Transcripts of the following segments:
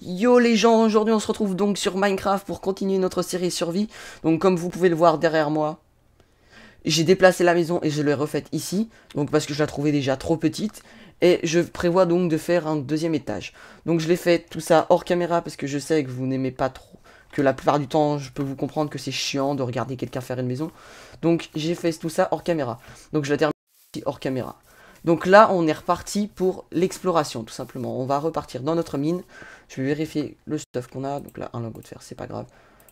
Yo les gens, aujourd'hui on se retrouve donc sur Minecraft pour continuer notre série survie. Donc comme vous pouvez le voir derrière moi, j'ai déplacé la maison et je l'ai refaite ici. Donc parce que je la trouvais déjà trop petite. Et je prévois donc de faire un deuxième étage. Donc je l'ai fait tout ça hors caméra parce que je sais que vous n'aimez pas trop. Que la plupart du temps je peux vous comprendre que c'est chiant de regarder quelqu'un faire une maison. Donc j'ai fait tout ça hors caméra. Donc je la termine ici hors caméra. Donc là, on est reparti pour l'exploration, tout simplement. On va repartir dans notre mine. Je vais vérifier le stuff qu'on a. Donc là, un lingot de fer, c'est pas grave.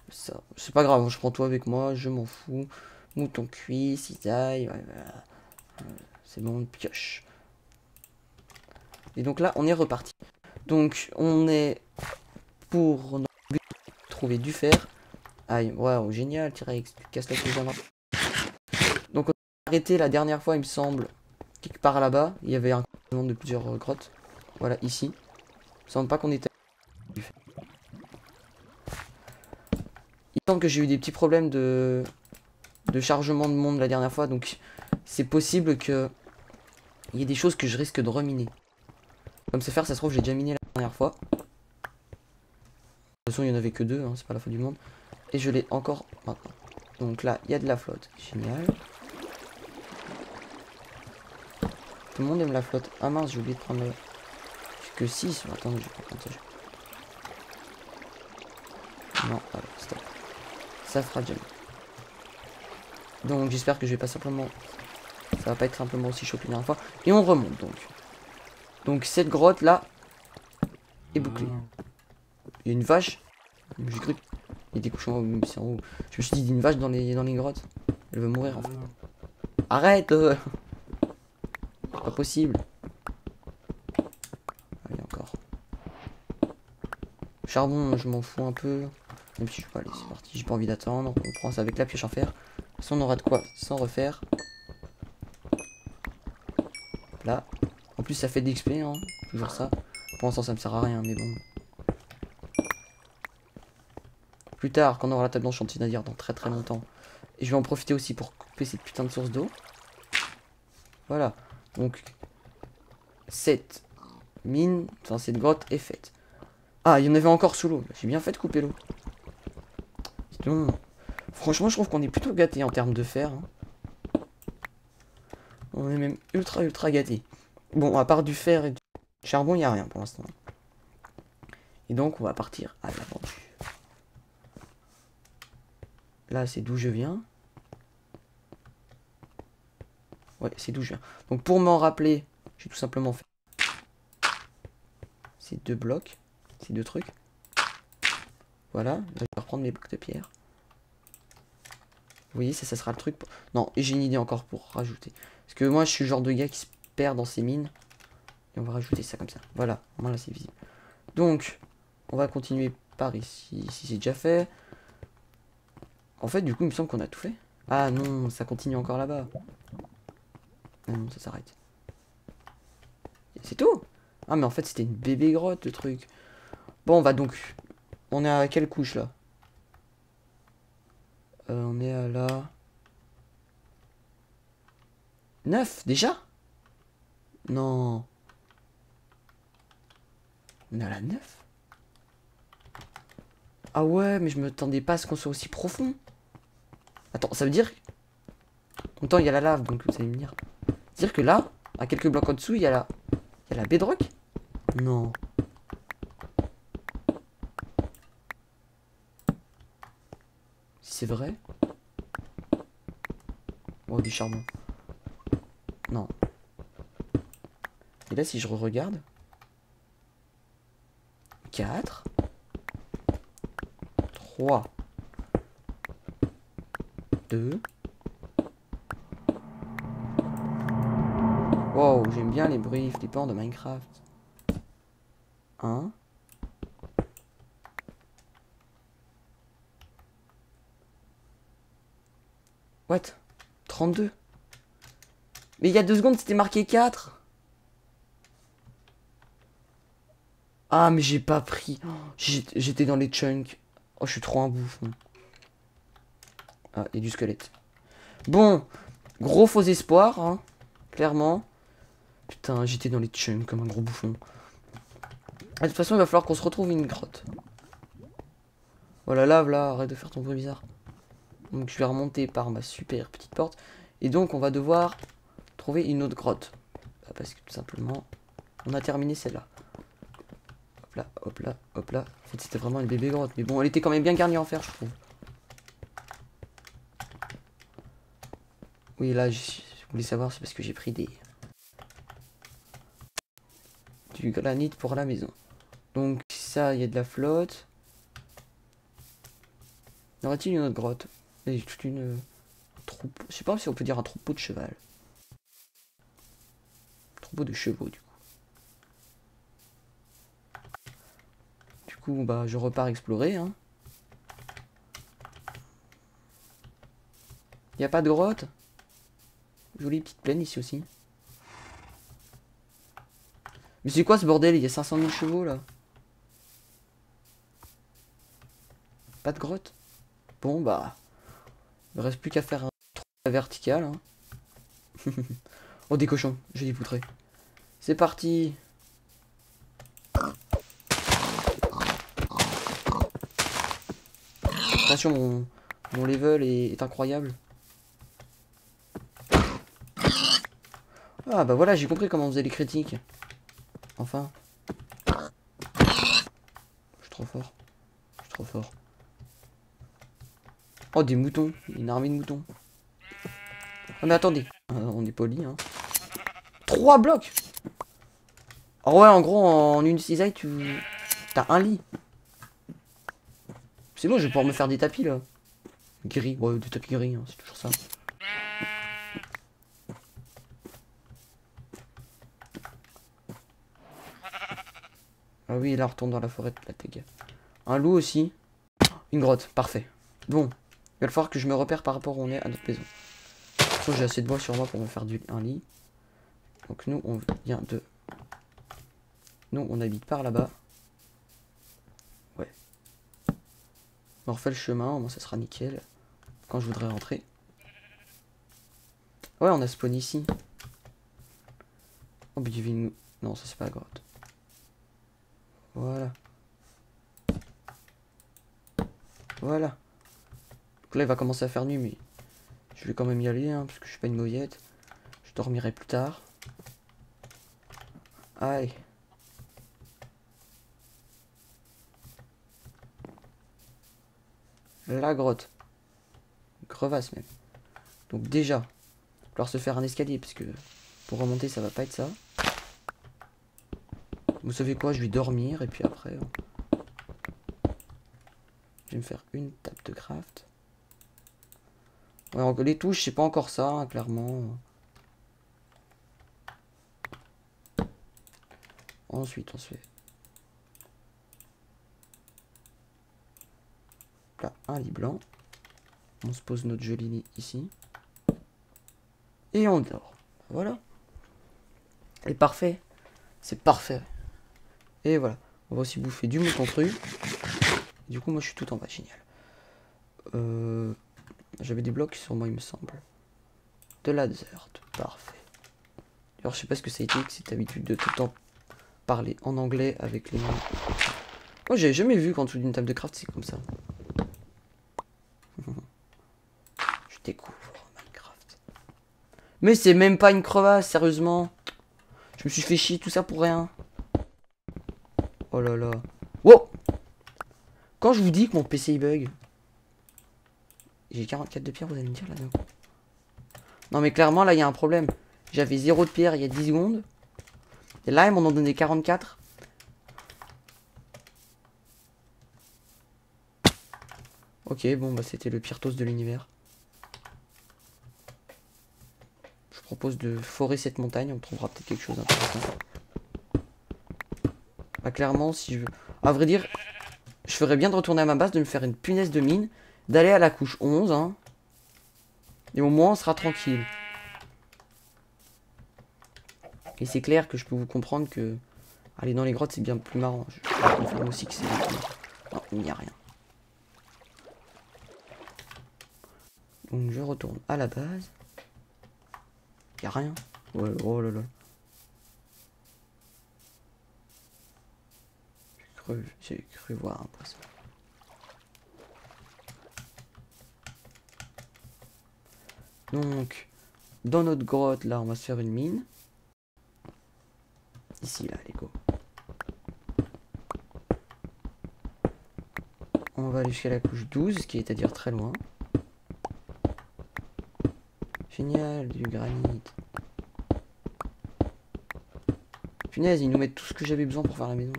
Ça, c'est pas grave, je prends tout avec moi, je m'en fous. Mouton cuit, cisaille, ouais, voilà. C'est bon, pioche. Et donc là, on est reparti. Donc, on est pour notre but, trouver du fer. Aïe, waouh, génial, T-Rex, tu casses la cuisine. Donc, on a arrêté la dernière fois, il me semble, quelque part là-bas. Il y avait un de plusieurs grottes. Voilà, ici. Il me semble pas qu'on était. Il semble que j'ai eu des petits problèmes de chargement de monde la dernière fois, donc c'est possible que il y ait des choses que je risque de reminer. Comme c'est faire, ça se trouve, j'ai déjà miné la dernière fois. De toute façon, il n'y en avait que deux, hein, c'est pas la fin du monde. Et je l'ai encore maintenant. Donc là, il y a de la flotte. Génial. Tout le monde aime la flotte. Ah mince, j'ai oublié de prendre le... J'ai que 6. Attendez, je vais prendre ça. Non, allez, stop. Ça fera déjà. Donc j'espère que je vais pas simplement... Ça va pas être simplement aussi chaud que la dernière fois. Et on remonte donc. Donc cette grotte là est bouclée. Il y a une vache. J'ai cru qu'il y a des cochons mais c'est en haut. Je me suis dit, il y a une vache dans les grottes. Elle va mourir en fait. Arrête c'est pas possible. Allez encore. Charbon, je m'en fous un peu. Même si je peux aller, c'est parti. J'ai pas envie d'attendre. On prend ça avec la pioche en fer. De toute façon, on aura de quoi sans refaire. Là. En plus, ça fait de l'XP, hein. Toujours ça. Pour l'instant, ça me sert à rien, mais bon. Plus tard, quand on aura la table d'enchantement, c'est-à-dire dans très très longtemps. Et je vais en profiter aussi pour couper cette putain de source d'eau. Voilà. Donc, cette mine, enfin cette grotte est faite. Ah, il y en avait encore sous l'eau. J'ai bien fait de couper l'eau. Sinon, franchement, je trouve qu'on est plutôt gâté en termes de fer. Hein. On est même ultra ultra gâté. Bon, à part du fer et du charbon, il n'y a rien pour l'instant. Et donc, on va partir à l'aventure. Là, c'est d'où je viens. Ouais, c'est d'où je viens. Donc, pour m'en rappeler, j'ai tout simplement fait ces deux blocs, ces deux trucs. Voilà, là, je vais reprendre mes blocs de pierre. Vous voyez, ça sera le truc. Non, et j'ai une idée encore pour rajouter. Parce que moi, je suis le genre de gars qui se perd dans ces mines. Et on va rajouter ça comme ça. Voilà, là, c'est visible. Donc, on va continuer par ici. Ici, c'est déjà fait. En fait, du coup, il me semble qu'on a tout fait. Ah non, ça continue encore là-bas. Ah non, ça s'arrête. C'est tout. Ah, mais en fait, c'était une bébé grotte, le truc. Bon, on va donc... On est à quelle couche, là? On est à la... 9, déjà? Non. On est à la 9? Ah ouais, mais je me attendais pas à ce qu'on soit aussi profond. Attends, ça veut dire... En même temps, il y a la lave, donc vous allez me dire. Dire que là, à quelques blocs en dessous, il y a la... Il y a la bedrock? Non. Si c'est vrai. Oh, du charbon. Non. Et là, si je regarde... 4... 3... 2... Wow, j'aime bien les bruits flippants de Minecraft. 1... What? 32. Mais il y a 2 secondes, c'était marqué 4. Ah, mais j'ai pas pris. J'étais dans les chunks. Oh, je suis trop un bouffon. Ah, et du squelette. Bon, gros faux espoir, hein, clairement. Putain, j'étais dans les chunks comme un gros bouffon. Ah, de toute façon, il va falloir qu'on se retrouve une grotte. Voilà, lave là, arrête de faire ton bruit bizarre. Donc je vais remonter par ma super petite porte. Et donc on va devoir trouver une autre grotte. Parce que tout simplement, on a terminé celle-là. Hop là, hop là, hop là. En fait c'était vraiment une bébé grotte. Mais bon, elle était quand même bien garnie en fer, je trouve. Oui, là, je voulais savoir, c'est parce que j'ai pris du granit pour la maison. Donc ça, il y a de la flotte. Y aurait-il une autre grotte? Il y a toute une troupeau. Je sais pas si on peut dire un troupeau de cheval. Troupeau de chevaux, du coup. Du coup, bah, je repars explorer, hein. Y a pas de grotte? Jolie petite plaine ici aussi. Mais c'est quoi ce bordel? Il y a 500 000 chevaux, là. Pas de grotte? Bon, bah, il me reste plus qu'à faire un trou vertical, hein. Oh, des cochons, j'ai des poutrés. C'est parti. Attention, mon level est incroyable. Ah bah voilà, j'ai compris comment on faisait les critiques. Enfin. Je suis trop fort. Je suis trop fort. Oh, des moutons. Une armée de moutons. Ah mais attendez. On est poli, hein. 3 blocs. Oh ouais, en gros, en une cisaille, t'as un lit. C'est bon, je vais pouvoir me faire des tapis, là. Gris, ouais, des tapis gris, hein, c'est toujours ça. Ah oui, là, on retourne dans la forêt de la Tega. Un loup aussi. Une grotte, parfait. Bon, il va falloir que je me repère par rapport où on est à notre maison. De toute façon, j'ai assez de bois sur moi pour me faire un lit. Donc nous, on vient de... Nous, on habite par là-bas. Ouais. On refait le chemin, moi ça sera nickel. Quand je voudrais rentrer. Ouais, on a spawn ici. Oh, mais une... Non, ça c'est pas la grotte. Voilà. Voilà. Donc là, il va commencer à faire nuit, mais je vais quand même y aller, hein, parce que je suis pas une mauviette. Je dormirai plus tard. Aïe. La grotte. Crevasse même. Donc déjà, il va falloir se faire un escalier, parce que pour remonter, ça va pas être ça. Vous savez quoi, je vais dormir, et puis après... Je vais me faire une table de craft. Ouais, les touches, c'est pas encore ça, hein, clairement. Ensuite, on se fait... Là, un lit blanc. On se pose notre joli lit ici. Et on dort. Voilà. Et parfait. C'est parfait. Et voilà. On va aussi bouffer du mouton cru. Du coup, moi, je suis tout en bas. Génial. J'avais des blocs sur moi, il me semble. De la desert. Parfait. Alors, je sais pas ce que ça a été, que cette habitude de tout le temps parler en anglais avec les mains. Moi, j'ai jamais vu qu'en dessous d'une table de craft, c'est comme ça. Je découvre Minecraft. Mais c'est même pas une crevasse, sérieusement. Je me suis fait chier tout ça pour rien. Oh là là. Wow! Quand je vous dis que mon PC il bug. J'ai 44 de pierre, vous allez me dire là d'un coup. Non mais clairement là il y a un problème. J'avais 0 de pierre il y a 10 secondes. Et là ils m'en ont donné 44. Ok, bon bah c'était le pire toast de l'univers. Je propose de forer cette montagne, on trouvera peut-être quelque chose d'intéressant. Bah clairement si je veux... À vrai dire, je ferais bien de retourner à ma base, de me faire une punaise de mine, d'aller à la couche 11, hein. Et au moins on sera tranquille. Et c'est clair que je peux vous comprendre que aller dans les grottes c'est bien plus marrant. Je confirme aussi que c'est... Non, il n'y a rien. Donc je retourne à la base. Il n'y a rien. Ouais, oh là là. cru voir un poisson. Donc, dans notre grotte, là, on va se faire une mine. Ici, là, les go. On va aller jusqu'à la couche 12, qui est à dire très loin. Génial, du granit. Punaise, ils nous mettent tout ce que j'avais besoin pour faire la maison.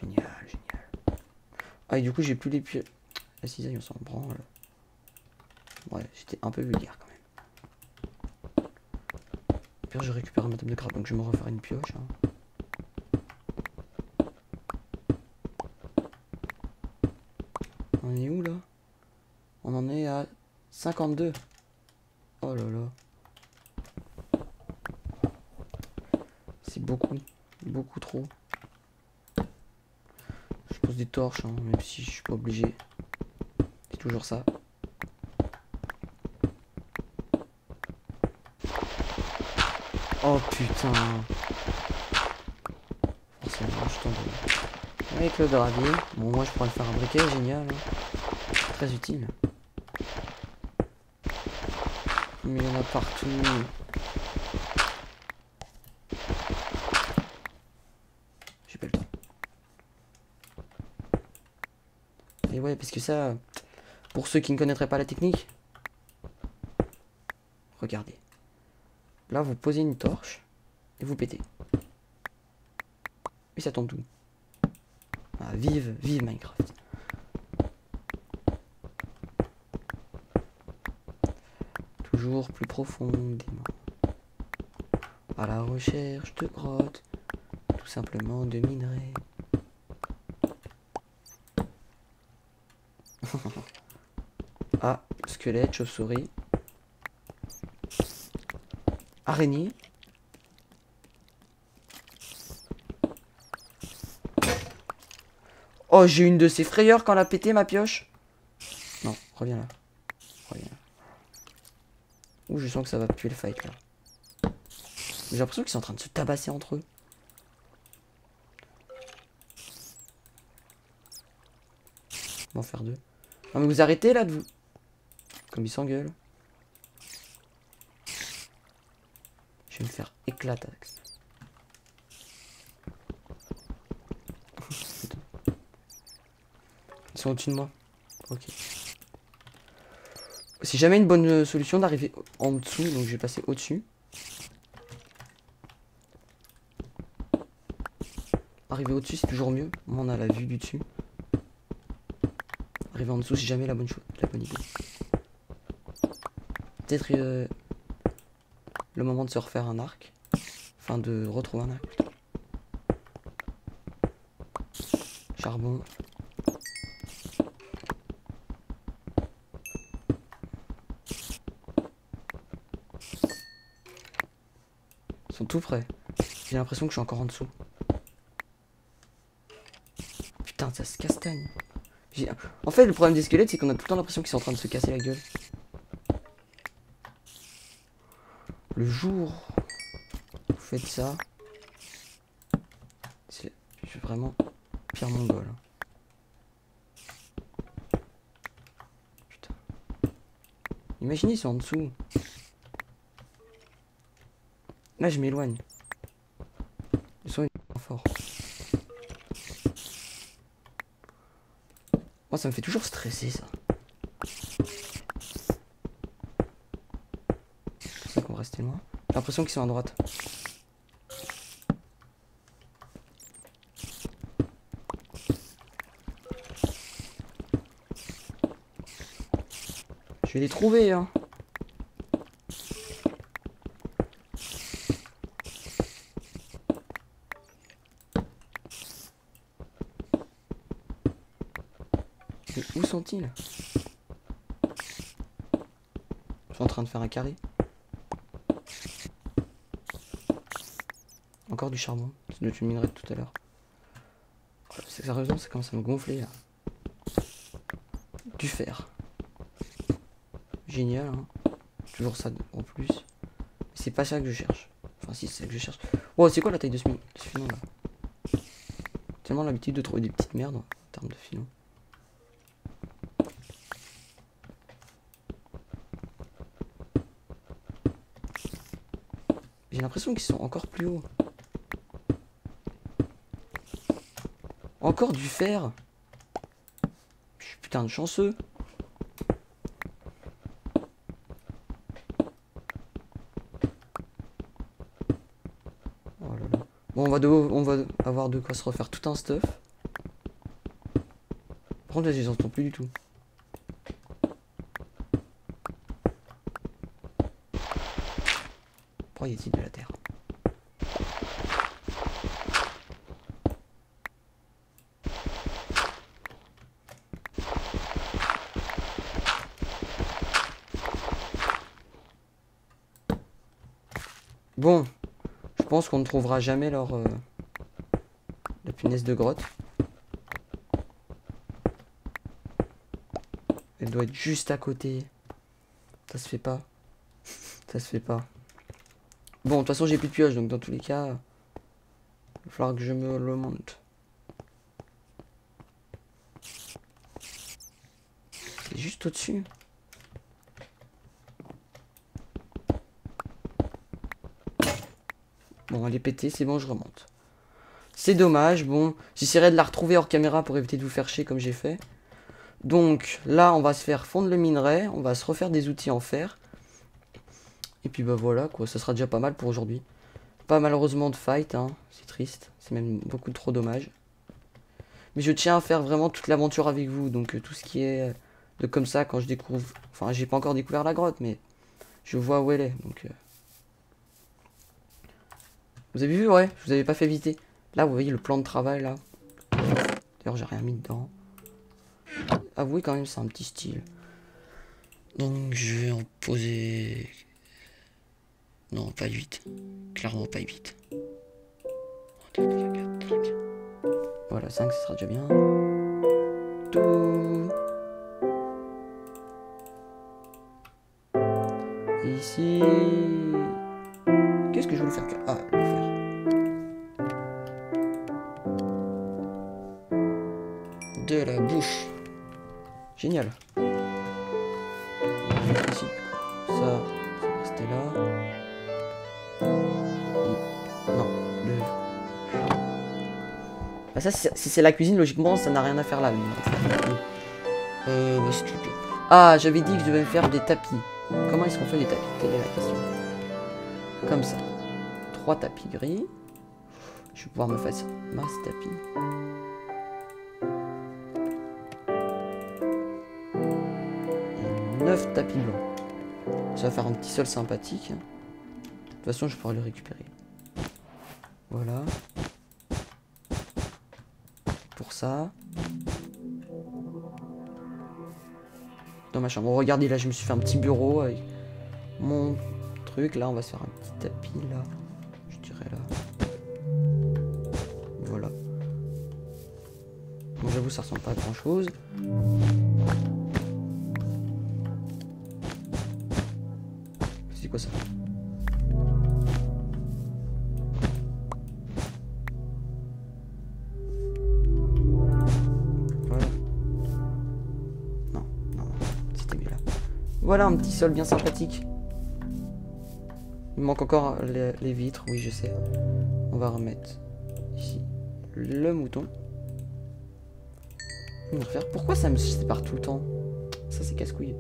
Génial, génial. Ah, et du coup, j'ai plus les pieds. La cisaille, on s'en branle. Ouais, j'étais un peu vulgaire quand même. Pire, je récupère ma table de crabe, donc je vais me refaire une pioche. Hein. On est où là? On en est à 52. Oh là là. C'est beaucoup. Beaucoup trop. Je pose des torches, hein, même si je suis pas obligé. C'est toujours ça. Oh putain. Forcément, je tombe. Avec le gravier. Bon, moi je pourrais faire un briquet, génial. Hein. Très utile. Mais il y en a partout. J'ai pas le temps. Et ouais, parce que ça, pour ceux qui ne connaîtraient pas la technique, regardez. Là, vous posez une torche et vous pétez. Et ça tombe tout. Ah, vive Minecraft. Toujours plus profondément. À la recherche de grottes, tout simplement de minerais. Ah, squelette, chauve-souris. Araignée. Oh, j'ai une de ces frayeurs quand elle a pété ma pioche. Non, reviens là. Reviens là. Ouh, je sens que ça va puer le fight là. J'ai l'impression qu'ils sont en train de se tabasser entre eux. On va en faire deux. Non mais vous arrêtez là de vous. Comme ils s'engueulent. Je vais me faire éclater avec ça. Ils sont au-dessus de moi. Ok. C'est jamais une bonne solution d'arriver en dessous, donc je vais passer au-dessus. Arriver au-dessus, c'est toujours mieux. Moi, on a la vue du dessus. Arriver en dessous, c'est jamais la bonne chose, la bonne idée. Peut-être le moment de se refaire un arc. Enfin, de retrouver un arc, plutôt. Charbon. Ils sont tout prêts. J'ai l'impression que je suis encore en dessous. Putain, ça se castagne. En fait, le problème des squelettes, c'est qu'on a tout le temps l'impression qu'ils sont en train de se casser la gueule. Le jour où vous faites ça, je suis vraiment pire mongol. Putain. Imaginez, ils sont en dessous. Là, je m'éloigne. Ils sont fort. Moi, ça me fait toujours stresser, ça. C'est pour ça qu'on va rester loin. J'ai l'impression qu'ils sont à droite. Je vais les trouver, hein. Mais où sont-ils? Je suis en train de faire un carré. Encore du charbon. Ça doit être une minerai de tout à l'heure. Sérieusement, ça commence à me gonfler là. Du fer. Génial, hein. Toujours ça en plus. Mais c'est pas ça que je cherche. Enfin, si, c'est ça que je cherche. Oh, c'est quoi la taille de ce film là? tellement l'habitude de trouver des petites merdes en termes de filons. J'ai l'impression qu'ils sont encore plus hauts. Encore du fer. Je suis putain de chanceux. Oh là là. Bon, on va avoir de quoi se refaire tout un stuff. Par contre, là, je les entends plus du tout. Pourquoi y a-t-il de la terre? Bon, je pense qu'on ne trouvera jamais la punaise de grotte. Elle doit être juste à côté. Ça se fait pas. Ça se fait pas. Bon, de toute façon, j'ai plus de pioche, donc dans tous les cas, il va falloir que je me le monte. C'est juste au-dessus. Bon, elle est pétée, c'est bon, je remonte. C'est dommage, bon, j'essaierai de la retrouver hors caméra pour éviter de vous faire chier comme j'ai fait. Donc, là, on va se faire fondre le minerai, on va se refaire des outils en fer. Et puis bah voilà, quoi, ça sera déjà pas mal pour aujourd'hui. Pas malheureusement de fight, hein, c'est triste, c'est même beaucoup trop dommage. Mais je tiens à faire vraiment toute l'aventure avec vous, donc tout ce qui est de comme ça, quand je découvre... Enfin, j'ai pas encore découvert la grotte, mais je vois où elle est, donc... Vous avez vu, ouais, je vous avais pas fait visiter. Là, vous voyez le plan de travail, là. D'ailleurs, j'ai rien mis dedans. Avouez quand même, c'est un petit style. Donc, je vais en poser... Non, pas 8. Clairement pas 8. Voilà, 5, ce sera déjà bien. Tout. Et ici... Qu'est-ce que je voulais faire? Ah, le fer. De la bouffe. Génial. Ici, ça va rester là. Non, bah ça, si c'est la cuisine, logiquement, ça n'a rien à faire là. Bah, c'est tout. Ah, j'avais dit que je devais me faire des tapis. Comment est-ce qu'on fait les tapis? Telle est la question. Comme ça. 3 tapis gris. Je vais pouvoir me faire masse tapis. Et 9 tapis blancs. Ça va faire un petit sol sympathique. De toute façon, je pourrai le récupérer. Voilà. Pour ça. Dans ma chambre. Bon, regardez, là, je me suis fait un petit bureau avec mon truc. Là, on va se faire un petit tapis, là. Je dirais là. Voilà. Bon, j'avoue, ça ressemble pas à grand-chose. C'est quoi ça? Voilà un petit sol bien sympathique. Il me manque encore les vitres, oui je sais. On va remettre ici le mouton. On va refaire. Pourquoi ça me sépare tout le temps? Ça c'est casse-couille.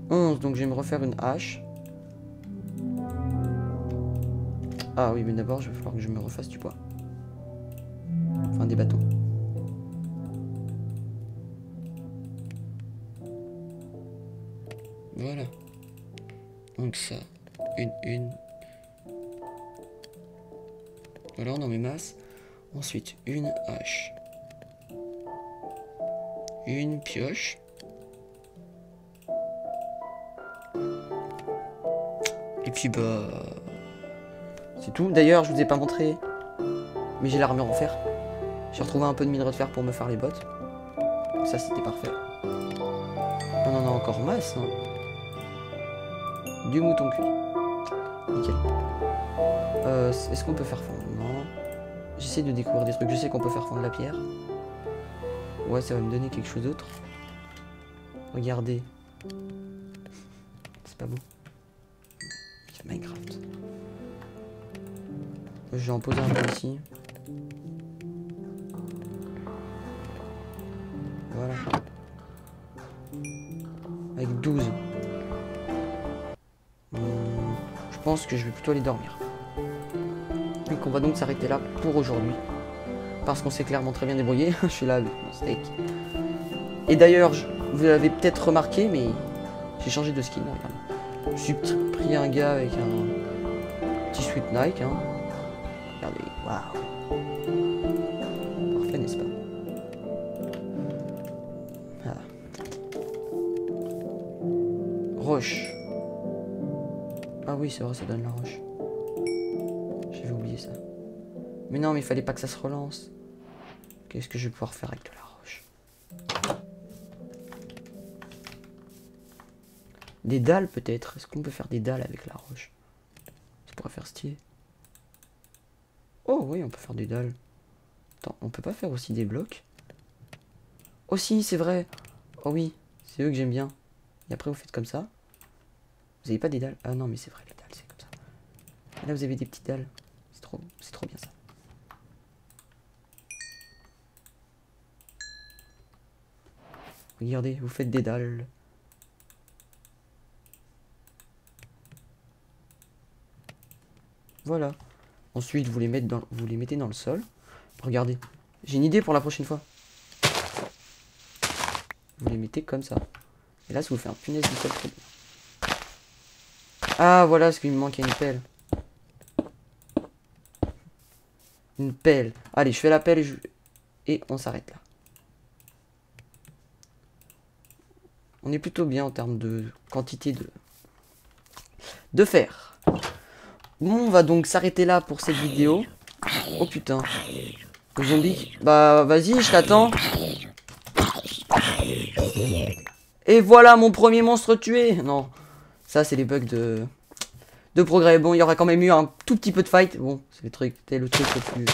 Donc je vais me refaire une hache. Ah oui mais d'abord il va falloir que je me refasse du bois. Enfin des bâtons. Voilà. Donc ça, une. Voilà, on en met masse. Ensuite, une hache. Une pioche. Et puis bah... c'est tout. D'ailleurs, je vous ai pas montré. Mais j'ai l'armure en fer. J'ai retrouvé un peu de minerai de fer pour me faire les bottes. Ça, c'était parfait. On en a encore masse, hein. Du mouton cuit. nickel. Est-ce qu'on peut faire fondre? Non. J'essaie de découvrir des trucs. Je sais qu'on peut faire fondre la pierre. Ouais, ça va me donner quelque chose d'autre. Regardez. C'est pas beau. C'est Minecraft. Je vais en poser un peu ici. Voilà. Avec 12. Je pense que je vais plutôt aller dormir. Donc on va donc s'arrêter là pour aujourd'hui. Parce qu'on s'est clairement très bien débrouillé. Je suis là avec mon steak. Et d'ailleurs, vous l'avez peut-être remarqué, mais j'ai changé de skin. Regardez. Je me suis pris un gars avec un petit sweat Nike. Hein. Regardez, waouh. Parfait, n'est-ce pas? Ah. Roche. Ah oui, c'est vrai, ça donne la roche. J'avais oublié ça. Mais non, mais il fallait pas que ça se relance. Qu'est-ce que je vais pouvoir faire avec de la roche? Des dalles peut-être. Est-ce qu'on peut faire des dalles avec la roche? Ça pourrait faire stylé. Oh oui, on peut faire des dalles. Attends, on peut pas faire aussi des blocs? Oh si, c'est vrai. Oh oui, c'est eux que j'aime bien. Et après vous faites comme ça. Vous avez pas des dalles? Ah non, mais c'est vrai, les dalles c'est comme ça. Et là vous avez des petites dalles. C'est trop bien ça. Regardez, vous faites des dalles. Voilà. Ensuite, vous les mettez dans le sol. Regardez. J'ai une idée pour la prochaine fois. Vous les mettez comme ça. Et là, ça vous fait un punaise du sol très bien. Ah, voilà ce qu'il me manquait, une pelle. Une pelle. Allez, je fais la pelle et on s'arrête là. On est plutôt bien en termes de quantité de fer. Bon, on va donc s'arrêter là pour cette vidéo. Oh putain. Le zombie. Bah, vas-y, je t'attends. Et voilà mon premier monstre tué. Non, ça c'est les bugs de progrès. Bon, il y aura quand même eu un tout petit peu de fight. Bon, c'était le truc le plus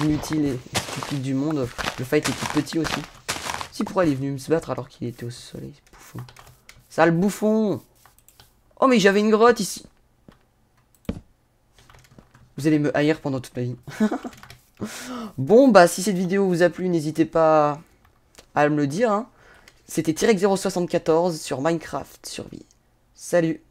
inutile et stupide du monde. Le fight est tout petit aussi. Si, pourquoi il est venu me se battre alors qu'il était au soleil, bouffon. Sale bouffon. Oh, mais j'avais une grotte ici. Vous allez me haïr pendant toute ma vie. Bon, bah, si cette vidéo vous a plu, n'hésitez pas à me le dire. Hein. C'était T-Rex074 sur Minecraft Survie. Salut!